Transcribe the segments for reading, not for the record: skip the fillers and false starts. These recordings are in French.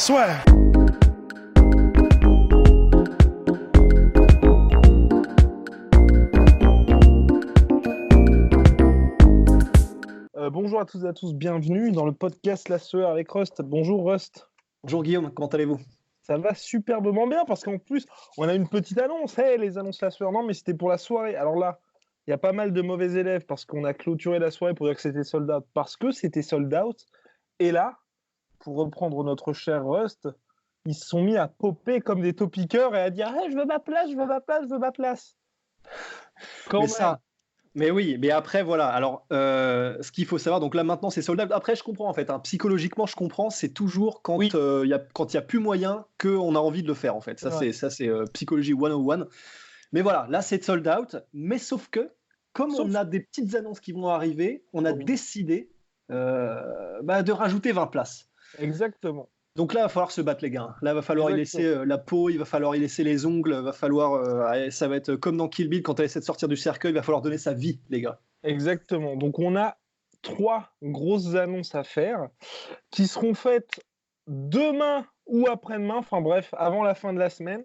Swear. Bonjour à toutes et à tous, bienvenue dans le podcast La Sueur avec Rust. Bonjour Rust. Bonjour Guillaume, comment allez-vous? Ça va superbement bien parce qu'en plus, on a une petite annonce. Hey, les annonces La Sueur, non, mais c'était pour la soirée. Alors là, il y a pas mal de mauvais élèves parce qu'on a clôturé la soirée pour dire que c'était sold out parce que c'était sold out. Et là, pour reprendre notre cher Rust, ils se sont mis à popper comme des topiqueurs et à dire hey, je veux ma place, je veux ma place, je veux ma place. Quand Mais même. ça, mais oui, mais après voilà. Alors, ce qu'il faut savoir, donc là maintenant c'est sold out. Après, je comprends en fait. Psychologiquement, je comprends. C'est toujours Oui. quand il y a plus moyen qu'on a envie de le faire en fait. Ça c'est psychologie 101. Mais voilà, là c'est sold out. Mais sauf que comme on a des petites annonces qui vont arriver, on a décidé de rajouter 20 places. Exactement. Donc là, il va falloir se battre, les gars. Là, il va falloir y laisser la peau, il va falloir y laisser les ongles, ça va être comme dans Kill Bill, quand elle essaie de sortir du cercueil, il va falloir donner sa vie, les gars. Exactement. Donc on a 3 grosses annonces à faire qui seront faites demain ou après-demain, enfin bref, avant la fin de la semaine.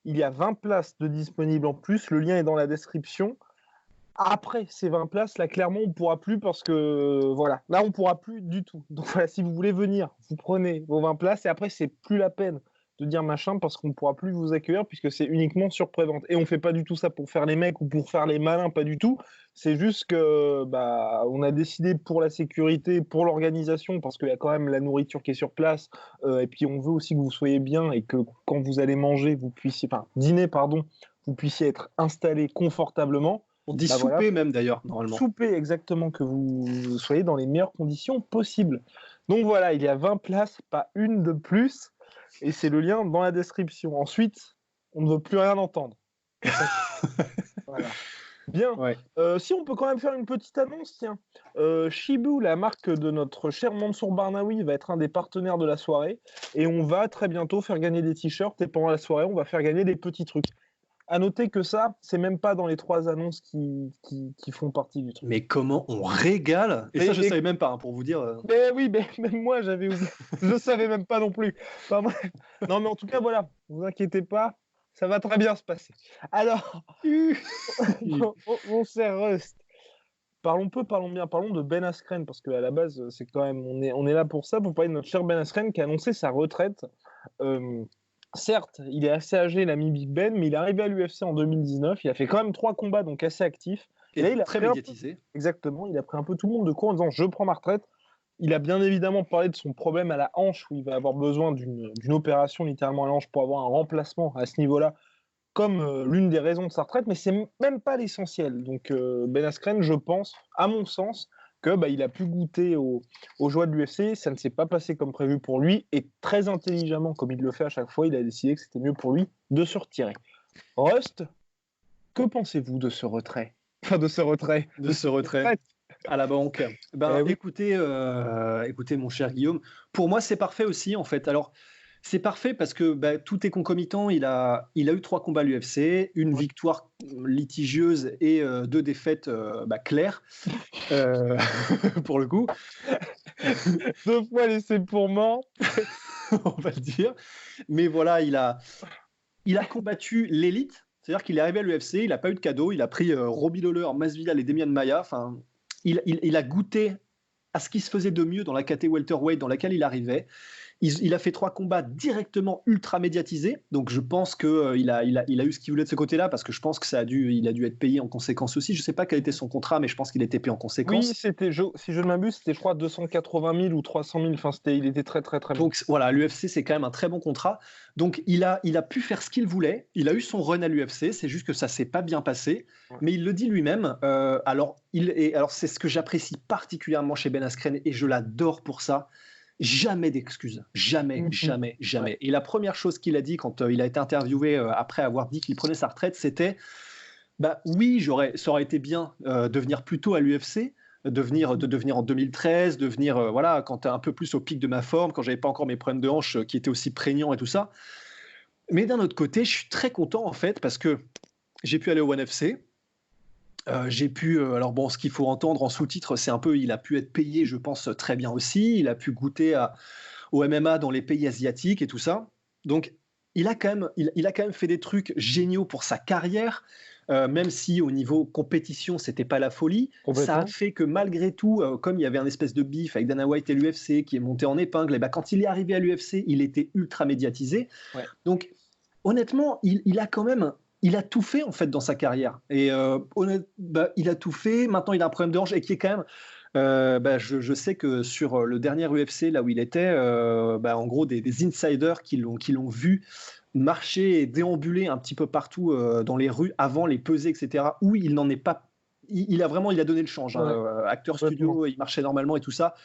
Il y a 20 places de disponibles en plus, le lien est dans la description. Après ces 20 places, là clairement on ne pourra plus parce que voilà, là on ne pourra plus du tout. Donc voilà, si vous voulez venir, vous prenez vos 20 places et après c'est plus la peine de dire machin parce qu'on ne pourra plus vous accueillir puisque c'est uniquement sur prévente. Et on ne fait pas du tout ça pour faire les mecs ou pour faire les malins, pas du tout. C'est juste que on a décidé pour la sécurité, pour l'organisation, parce qu'il y a quand même la nourriture qui est sur place, et puis on veut aussi que vous soyez bien et que quand vous allez manger, vous puissiez, enfin dîner pardon, vous puissiez être installé confortablement. On dit souper même d'ailleurs, normalement. Souper, exactement, que vous soyez dans les meilleures conditions possibles. Donc voilà, il y a 20 places, pas une de plus, et c'est le lien dans la description. Ensuite, on ne veut plus rien entendre. Voilà. Bien. Ouais. Si on peut quand même faire une petite annonce, tiens. Shibu, la marque de notre cher Mansour Barnaoui, va être un des partenaires de la soirée, et on va très bientôt faire gagner des t-shirts, et pendant la soirée, on va faire gagner des petits trucs. À noter que ça, c'est même pas dans les 3 annonces qui font partie du truc. Mais comment on régale. Et ça, je savais même pas, pour vous dire. Mais oui, mais même moi, j'avais oublié. Je savais même pas non plus. Enfin, bref. Non, mais en tout cas, voilà. Vous inquiétez pas, ça va très bien se passer. Alors, mon cher Rust, parlons peu, parlons bien. Parlons de Ben Askren, parce qu'à la base, c'est quand même, on est là pour ça, pour parler de notre cher Ben Askren qui a annoncé sa retraite. Certes, il est assez âgé, l'ami Big Ben, mais il est arrivé à l'UFC en 2019. Il a fait quand même 3 combats, donc assez actifs. Et là, il a très médiatisé. Exactement, il a pris un peu tout le monde de court en disant « je prends ma retraite ». Il a bien évidemment parlé de son problème à la hanche, où il va avoir besoin d'une opération littéralement à la hanche pour avoir un remplacement à ce niveau-là, comme l'une des raisons de sa retraite, mais c'est même pas l'essentiel. Donc Ben Askren, je pense, à mon sens, que il a pu goûter aux joies de l'UFC, ça ne s'est pas passé comme prévu pour lui, et très intelligemment, comme il le fait à chaque fois, il a décidé que c'était mieux pour lui de se retirer. Rust, que pensez-vous de ce retrait? Enfin, de ce retrait. De ce retrait à la banque. Oui. Écoutez, mon cher Guillaume, pour moi, c'est parfait aussi, en fait. Alors, c'est parfait parce que tout est concomitant. Il a eu 3 combats à l'UFC, une victoire litigieuse et 2 défaites claires, pour le coup. 2 fois laissé pour mort. On va le dire. Mais voilà, il a combattu l'élite. C'est-à-dire qu'il est arrivé à l'UFC, il n'a pas eu de cadeau, il a pris Robbie Lawler, Masvidal et Demian Maia. Enfin, il a goûté à ce qui se faisait de mieux dans la catégorie welterweight dans laquelle il arrivait. Il a fait 3 combats directement ultra médiatisés, donc je pense qu'il a eu ce qu'il voulait de ce côté-là, parce que je pense que il a dû être payé en conséquence aussi. Je ne sais pas quel était son contrat, mais je pense qu'il était payé en conséquence. Oui, c'était, si je ne m'abuse, c'était je crois 280 000 ou 300 000, enfin, il était très très très bien. Donc voilà, l'UFC c'est quand même un très bon contrat, donc il a pu faire ce qu'il voulait, il a eu son run à l'UFC, c'est juste que ça s'est pas bien passé, mais il le dit lui-même, alors c'est ce que j'apprécie particulièrement chez Ben Askren, et je l'adore pour ça. Jamais d'excuses, jamais. Ouais. Et la première chose qu'il a dit quand il a été interviewé après avoir dit qu'il prenait sa retraite, c'était oui, ça aurait été bien de venir plus tôt à l'UFC, de venir en 2013, de venir quand tu es un peu plus au pic de ma forme, quand j'avais pas encore mes problèmes de hanche qui étaient aussi prégnants et tout ça. Mais d'un autre côté, je suis très content en fait parce que j'ai pu aller au ONE FC. J'ai pu, ce qu'il faut entendre en sous-titre, c'est un peu, il a pu être payé, je pense, très bien aussi. Il a pu goûter au MMA dans les pays asiatiques et tout ça. Donc, il a quand même fait des trucs géniaux pour sa carrière, même si au niveau compétition, c'était pas la folie. Ça a fait que malgré tout, comme il y avait un espèce de bif avec Dana White et l'UFC qui est monté en épingle, et ben, quand il est arrivé à l'UFC, il était ultra médiatisé. Ouais. Donc, honnêtement, il a tout fait en fait dans sa carrière. Et il a tout fait. Maintenant, il a un problème de hanche et qui est quand même. Je sais que sur le dernier UFC, là où il était, en gros, des insiders qui l'ont vu marcher et déambuler un petit peu partout dans les rues avant les pesées, etc., où il n'en est pas. Il a donné le change. Acteur studio, il marchait normalement et tout ça.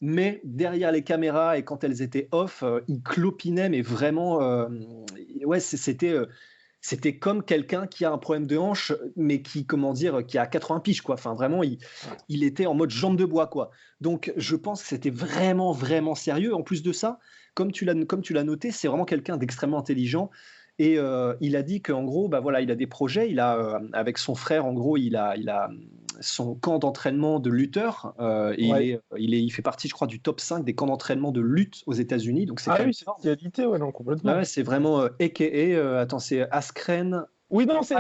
Mais derrière les caméras et quand elles étaient off, il clopinait, mais vraiment, c'était comme quelqu'un qui a un problème de hanche, mais qui a 80 piges, quoi. Enfin, vraiment, il était en mode jambe de bois, quoi. Donc, je pense que c'était vraiment, vraiment sérieux. En plus de ça, comme tu l'as noté, c'est vraiment quelqu'un d'extrêmement intelligent. Et il a dit qu'en gros, il a des projets. Avec son frère, en gros, il a son camp d'entraînement de lutteurs. Il fait partie, je crois, du top 5 des camps d'entraînement de lutte aux États-Unis. Donc, c'est c'est spécialité, non, complètement. C'est vraiment a.k.a. c'est Askren. Oui, non, c'est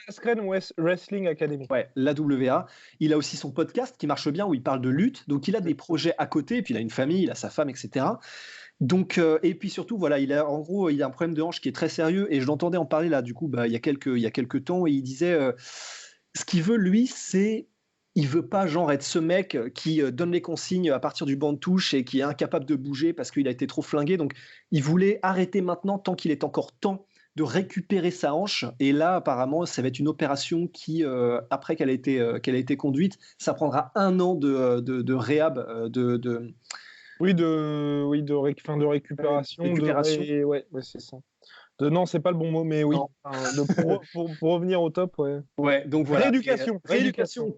Askren Wrestling Academy. Ouais, l'AWA. Il a aussi son podcast qui marche bien où il parle de lutte. Donc, il a des projets à côté. Et puis, il a une famille, il a sa femme, etc. Donc, et puis surtout, voilà, il a un problème de hanche qui est très sérieux. Et je l'entendais en parler là, du coup, il y a quelques temps. Et il disait ce qu'il veut, lui, c'est. Il veut pas être ce mec qui donne les consignes à partir du banc de touche et qui est incapable de bouger parce qu'il a été trop flingué. Donc, il voulait arrêter maintenant tant qu'il est encore temps de récupérer sa hanche. Et là, apparemment, ça va être une opération qui, après qu'elle a été conduite, ça prendra 1 an de réhab, de récupération. Ouais, c'est ça. Non, c'est pas le bon mot, mais oui. Pour revenir au top, ouais. Ouais, donc voilà. Rééducation.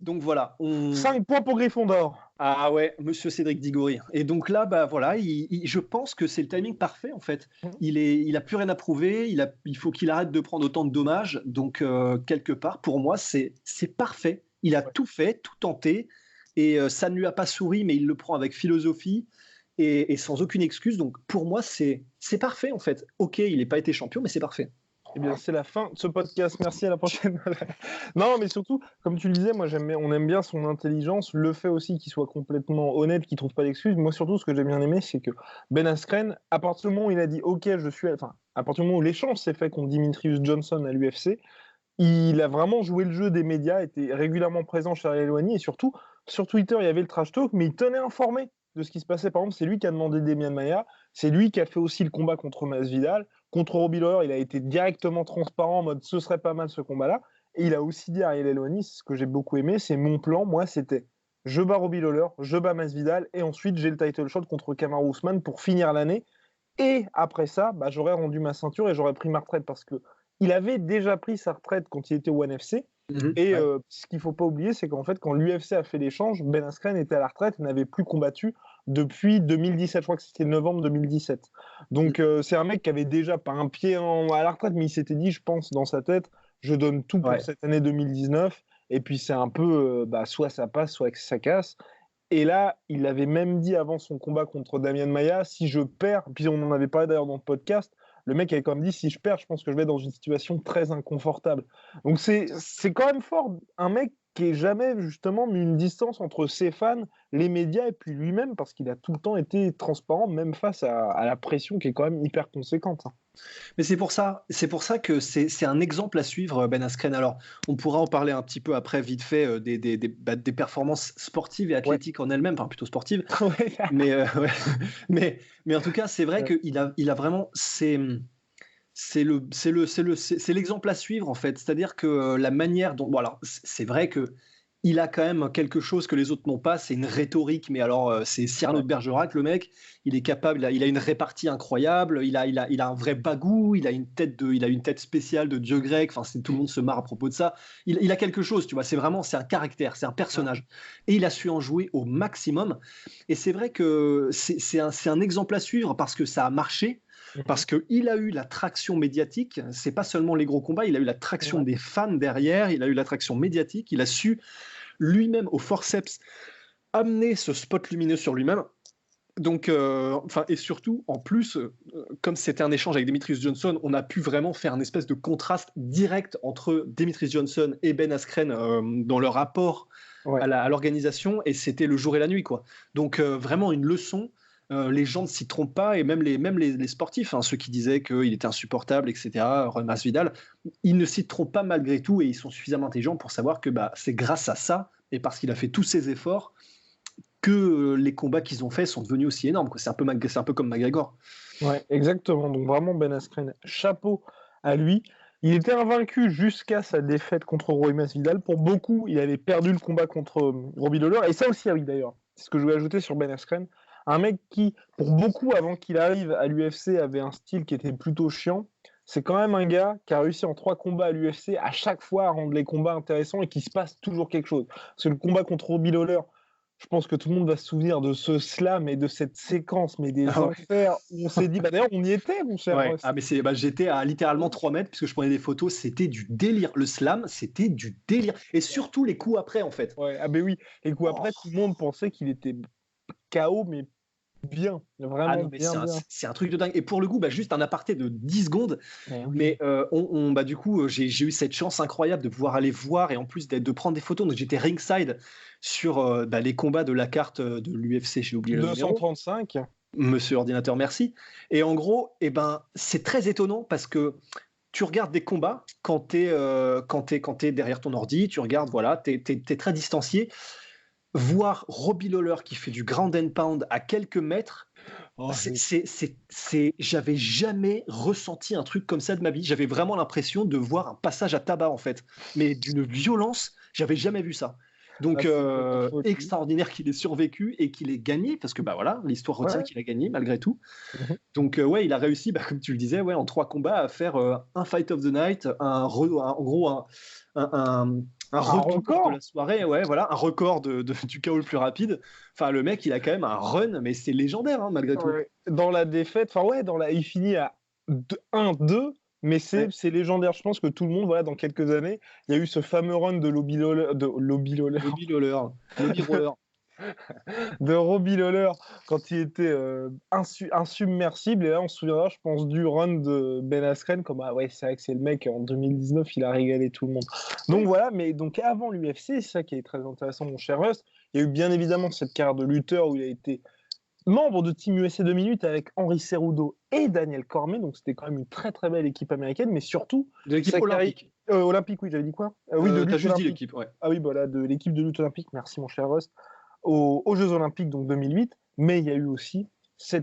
Donc voilà. 5 points pour Gryffondor. Ah ouais, monsieur Cédric Diggory. Et donc là, je pense que c'est le timing parfait en fait. Il a plus rien à prouver. Il faut qu'il arrête de prendre autant de dommages. Donc quelque part, pour moi, c'est parfait. Il a tout fait, tout tenté. Et ça ne lui a pas souri, mais il le prend avec philosophie et sans aucune excuse. Donc pour moi, c'est parfait en fait. Ok, il n'a pas été champion, mais c'est parfait. Eh bien, c'est la fin de ce podcast. Merci, à la prochaine. Non, mais surtout, comme tu le disais, moi, on aime bien son intelligence, le fait aussi qu'il soit complètement honnête, qu'il trouve pas d'excuses. Moi, surtout, ce que j'ai bien aimé, c'est que Ben Askren, à partir du moment où il a dit OK, à partir du moment où l'échange s'est fait contre Dimitrius Johnson à l'UFC, il a vraiment joué le jeu des médias, était régulièrement présent chez Ariel Helwani, et surtout, sur Twitter, il y avait le trash talk, mais il tenait informé de ce qui se passait. Par exemple, c'est lui qui a demandé Demian Maia, c'est lui qui a fait aussi le combat contre Masvidal. Contre Robbie Lawler, il a été directement transparent en mode ce serait pas mal ce combat-là. Et il a aussi dit à Ariel Helwani, ce que j'ai beaucoup aimé, c'est mon plan, moi, c'était je bats Robbie Lawler, je bats Masvidal, et ensuite j'ai le title shot contre Kamaru Usman pour finir l'année. Et après ça, j'aurais rendu ma ceinture et j'aurais pris ma retraite parce que il avait déjà pris sa retraite quand il était au ONE FC. Et ce qu'il ne faut pas oublier, c'est qu'en fait, quand l'UFC a fait l'échange, Ben Askren était à la retraite et n'avait plus combattu depuis 2017. Je crois que c'était novembre 2017. Donc, c'est un mec qui avait déjà pas un pied à la retraite, mais il s'était dit, je pense, dans sa tête, je donne tout pour cette année 2019. Et puis, c'est un peu, soit ça passe, soit ça casse. Et là, il avait même dit avant son combat contre Demian Maia, si je perds, puis on en avait parlé d'ailleurs dans le podcast, le mec avait quand même dit, si je perds, je pense que je vais être dans une situation très inconfortable. Donc c'est quand même fort, un mec qui n'ait jamais justement mis une distance entre ses fans, les médias et puis lui-même, parce qu'il a tout le temps été transparent, même face à la pression qui est quand même hyper conséquente. Mais c'est pour ça que c'est un exemple à suivre, Ben Askren. Alors, on pourra en parler un petit peu après, vite fait, des performances sportives et athlétiques en elles-mêmes, enfin plutôt sportives. mais en tout cas, c'est vrai qu'il a vraiment c'est l'exemple à suivre en fait. C'est-à-dire que la manière dont, c'est vrai que il a quand même quelque chose que les autres n'ont pas, c'est une rhétorique, mais alors c'est Cyrano de Bergerac, le mec, il est capable, il a une répartie incroyable, il a un vrai bagou, il a une tête spéciale de dieu grec, enfin tout le monde se marre à propos de ça, il a quelque chose, tu vois, c'est un caractère, c'est un personnage, et il a su en jouer au maximum, et c'est vrai que c'est un exemple à suivre parce que ça a marché, parce qu'il a eu la traction médiatique, c'est pas seulement les gros combats, il a eu la traction des fans derrière, il a eu la traction médiatique, il a su lui-même au forceps amener ce spot lumineux sur lui-même. Donc, et surtout, en plus, comme c'était un échange avec Demetrius Johnson, on a pu vraiment faire un espèce de contraste direct entre Demetrius Johnson et Ben Askren dans leur rapport Ouais. à l'organisation, et c'était le jour et la nuit, quoi. Donc, vraiment une leçon. Les gens ne s'y trompent pas, et même les sportifs, hein, ceux qui disaient qu'il était insupportable, etc., Ron Masvidal, ils ne s'y trompent pas malgré tout, et ils sont suffisamment intelligents pour savoir que c'est grâce à ça, et parce qu'il a fait tous ces efforts, que les combats qu'ils ont faits sont devenus aussi énormes, quoi. C'est un peu comme McGregor. Ouais, exactement. Donc vraiment Ben Askren, chapeau à lui. Il était invaincu jusqu'à sa défaite contre Roy Masvidal. Pour beaucoup, il avait perdu le combat contre Robbie Lawler. Et ça aussi, ah oui d'ailleurs, c'est ce que je voulais ajouter sur Ben Askren. Un mec qui, pour beaucoup, avant qu'il arrive à l'UFC, avait un style qui était plutôt chiant. C'est quand même un gars qui a réussi en 3 combats à l'UFC à chaque fois à rendre les combats intéressants et qu'il se passe toujours quelque chose. Parce que le combat contre Robbie Lawler, je pense que tout le monde va se souvenir de ce slam et de cette séquence, mais des enfers où on s'est dit, d'ailleurs, on y était, mon cher. Ouais. Ah, mais j'étais à littéralement 3 mètres puisque je prenais des photos, c'était du délire. Le slam, c'était du délire. Et surtout les coups après, en fait. Ouais, ah, ben oui. Les coups après, tout le monde pensait qu'il était KO, mais bien. Vraiment bien. C'est un truc de dingue. Et pour le coup, juste un aparté de 10 secondes. Oui. Mais du coup, j'ai eu cette chance incroyable de pouvoir aller voir et en plus de prendre des photos. Donc j'étais ringside sur les combats de la carte de l'UFC, j'ai oublié le numéro. 235. Monsieur Ordinateur, merci. Et en gros, c'est très étonnant parce que tu regardes des combats quand t'es derrière ton ordi, tu regardes, voilà, t'es très distancié. Voir Robbie Lawler qui fait du ground and pound à quelques mètres, j'avais jamais ressenti un truc comme ça de ma vie. J'avais vraiment l'impression de voir un passage à tabac, en fait, mais d'une violence, j'avais jamais vu ça. Donc extraordinaire qu'il ait survécu et qu'il ait gagné, parce que voilà, l'histoire retient qu'il a gagné malgré tout. Donc il a réussi, comme tu le disais, en 3 combats à faire un Fight of the Night, un record de la soirée, un record du KO le plus rapide. Enfin, le mec, il a quand même un run, mais c'est légendaire, hein, malgré tout. Dans la défaite, il finit à 1-2, mais c'est légendaire. Je pense que tout le monde, dans quelques années, il y a eu ce fameux run de Robbie Lawler. De Robbie Lawler quand il était insubmersible. Et là, on se souviendra, je pense, du run de Ben Askren. Comme, c'est vrai que c'est le mec, en 2019, il a régalé tout le monde. Donc voilà, mais donc avant l'UFC, c'est ça qui est très intéressant, mon cher Rust. Il y a eu bien évidemment cette carrière de lutteur où il a été membre de Team USA 2 minutes avec Henry Cerudo et Daniel Cormier. Donc c'était quand même une très très belle équipe américaine, mais surtout de l'équipe olympique. Olympique, oui, j'avais dit quoi oui, de t'as juste dit l'équipe, ouais. Ah oui, de l'équipe de lutte olympique. Merci, mon cher Rust. Aux Jeux Olympiques, donc 2008, mais il y a eu aussi ces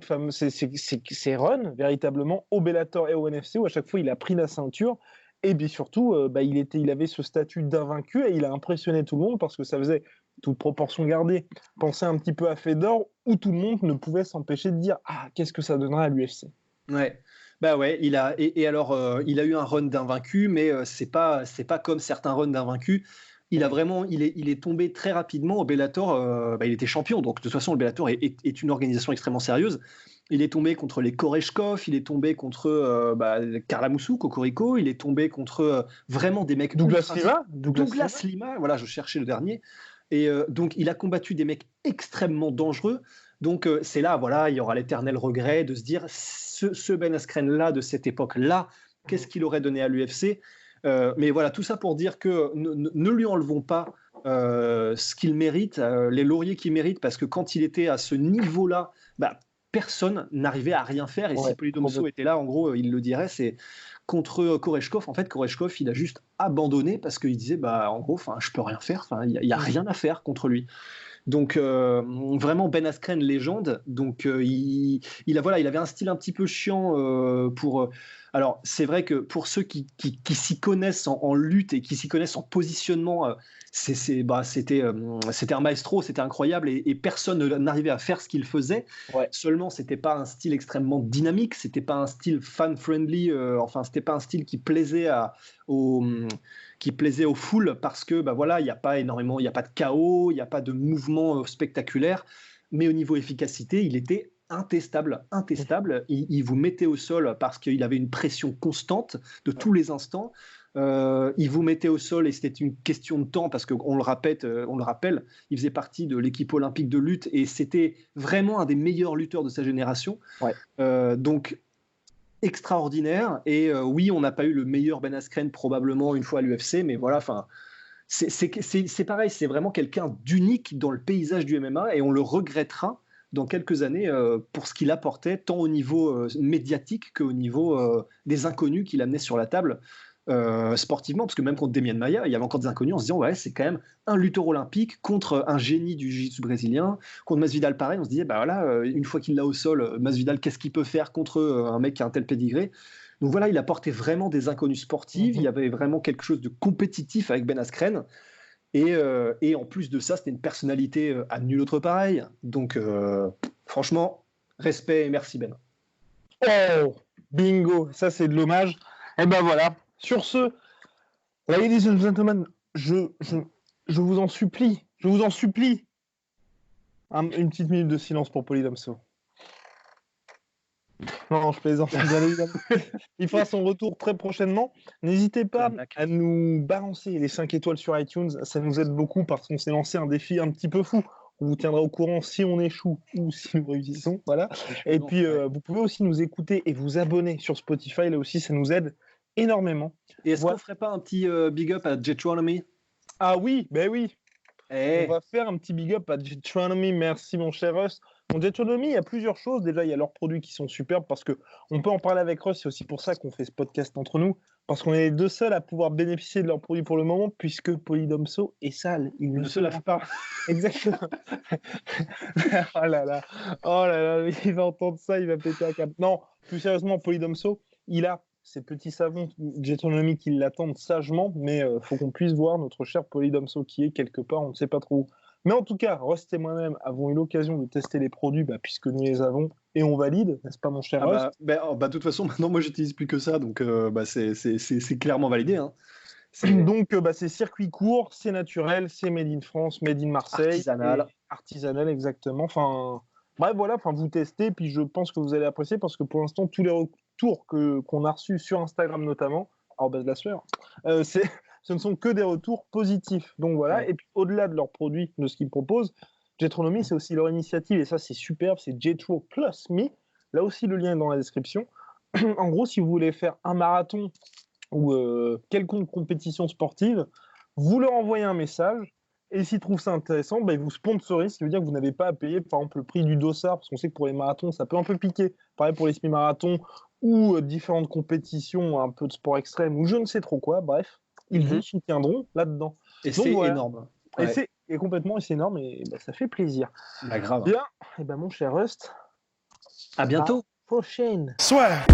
runs véritablement au Bellator et au NFC où à chaque fois il a pris la ceinture et bien surtout il avait ce statut d'invaincu et il a impressionné tout le monde parce que ça faisait, toute proportion gardée, penser un petit peu à Fedor où tout le monde ne pouvait s'empêcher de dire qu'est-ce que ça donnera à l'UFC. Ouais. Il a il a eu un run d'invaincu, mais c'est pas comme certains runs d'invaincu. Il est tombé très rapidement au Bellator. Il était champion, donc de toute façon le Bellator est une organisation extrêmement sérieuse. Il est tombé contre les Koreshkov, il est tombé contre Carla Moussou, Cocorico, il est tombé contre vraiment des mecs. Douglas Lima, voilà, je cherchais le dernier. Et donc il a combattu des mecs extrêmement dangereux. Donc c'est là, il y aura l'éternel regret de se dire ce Ben Askren-là, de cette époque-là, qu'est-ce qu'il aurait donné à l'UFC ? Mais voilà, tout ça pour dire que ne lui enlevons pas ce qu'il mérite, les lauriers qu'il mérite, parce que quand il était à ce niveau-là, personne n'arrivait à rien faire. Et si Polydomso était là, en gros, il le dirait, c'est contre Koreshkov. En fait, Koreshkov, il a juste abandonné parce qu'il disait, en gros, je peux rien faire, il n'y a rien à faire contre lui. Donc vraiment Ben Askren légende. Donc il avait un style un petit peu chiant alors c'est vrai que pour ceux qui s'y connaissent en lutte et qui s'y connaissent en positionnement, c'était un maestro, c'était incroyable et personne n'arrivait à faire ce qu'il faisait. Seulement c'était pas un style extrêmement dynamique, c'était pas un style fan friendly, c'était pas un style qui plaisait aux foules parce que il n'y a pas énormément, il n'y a pas de chaos, il n'y a pas de mouvement spectaculaire, mais au niveau efficacité, il était intestable. Il vous mettait au sol parce qu'il avait une pression constante de tous les instants. Il vous mettait au sol et c'était une question de temps parce qu'on le rappelle, il faisait partie de l'équipe olympique de lutte et c'était vraiment un des meilleurs lutteurs de sa génération. Ouais. Donc extraordinaire. Et oui, on n'a pas eu le meilleur Ben Askren probablement une fois à l'UFC, mais voilà, enfin. C'est pareil, c'est vraiment quelqu'un d'unique dans le paysage du MMA et on le regrettera dans quelques années pour ce qu'il apportait tant au niveau médiatique qu'au niveau des inconnus qu'il amenait sur la table sportivement, parce que même contre Demian Maia, il y avait encore des inconnus en se disant ouais, c'est quand même un lutteur olympique contre un génie du jiu-jitsu brésilien, contre Masvidal pareil, on se disait bah voilà, une fois qu'il l'a au sol, Masvidal qu'est-ce qu'il peut faire contre un mec qui a un tel pédigré. Donc voilà, il apportait vraiment des inconnus sportifs, il y avait vraiment quelque chose de compétitif avec Ben Askren, et en plus de ça, c'était une personnalité à nul autre pareil. Donc franchement, respect et merci Ben. Oh, bingo, ça c'est de l'hommage. Et ben voilà, sur ce, ladies and gentlemen, je vous en supplie, une petite minute de silence pour Polydomso. Non, je plaisante, bien évidemment. Il fera son retour très prochainement. N'hésitez pas à nous balancer les 5 étoiles sur iTunes, ça nous aide beaucoup parce qu'on s'est lancé un défi un petit peu fou. On vous tiendra au courant si on échoue ou si nous réussissons. Voilà. Et puis, vous pouvez aussi nous écouter et vous abonner sur Spotify. Là aussi, ça nous aide énormément. Et est-ce qu'on ferait pas un petit big up à Jetronomy ? Ah oui, ben oui. On va faire un petit big up à Jetronomy. Merci, mon cher Russ. Bon, Jetronomy, il y a plusieurs choses. Déjà, il y a leurs produits qui sont superbes parce qu'on peut en parler avec Russ. C'est aussi pour ça qu'on fait ce podcast entre nous. Parce qu'on est les deux seuls à pouvoir bénéficier de leurs produits pour le moment, puisque Polydomso est sale. Il ne se lave pas. Exactement. Oh là là, il va entendre ça, il va péter un câble. Non, plus sérieusement, Polydomso, il a ces petits savons Jetronomy qui l'attendent sagement, mais faut qu'on puisse voir notre cher Polydomso qui est quelque part, on ne sait pas trop où. Mais en tout cas, Rust et moi-même avons eu l'occasion de tester les produits puisque nous les avons et on valide, n'est-ce pas mon cher Rust ? De toute façon, maintenant moi j'utilise plus que ça, donc c'est clairement validé. Hein. Donc c'est circuit court, c'est naturel, c'est made in France, made in Marseille. Artisanal, exactement. Enfin, bref, voilà, vous testez, puis je pense que vous allez apprécier parce que pour l'instant, tous les retours qu'on a reçus sur Instagram notamment, de la sueur, ce ne sont que des retours positifs. Donc voilà, ouais. Et puis au-delà de leurs produits, de ce qu'ils proposent, Jetronomy, c'est aussi leur initiative, et ça c'est superbe, c'est Jetro Plus Me. Là aussi, le lien est dans la description. En gros, si vous voulez faire un marathon ou quelconque compétition sportive, vous leur envoyez un message, et s'ils trouvent ça intéressant, ils vous sponsorisent, ce qui veut dire que vous n'avez pas à payer, par exemple, le prix du dossard, parce qu'on sait que pour les marathons, ça peut un peu piquer. Pareil pour les semi-marathons ou différentes compétitions, un peu de sport extrême, ou je ne sais trop quoi, bref. Ils vous soutiendront là-dedans. Et donc, c'est énorme. Ouais. Et c'est énorme, et ça fait plaisir. Grave. Bien, et mon cher Rust, à bientôt. Prochaine. Soit.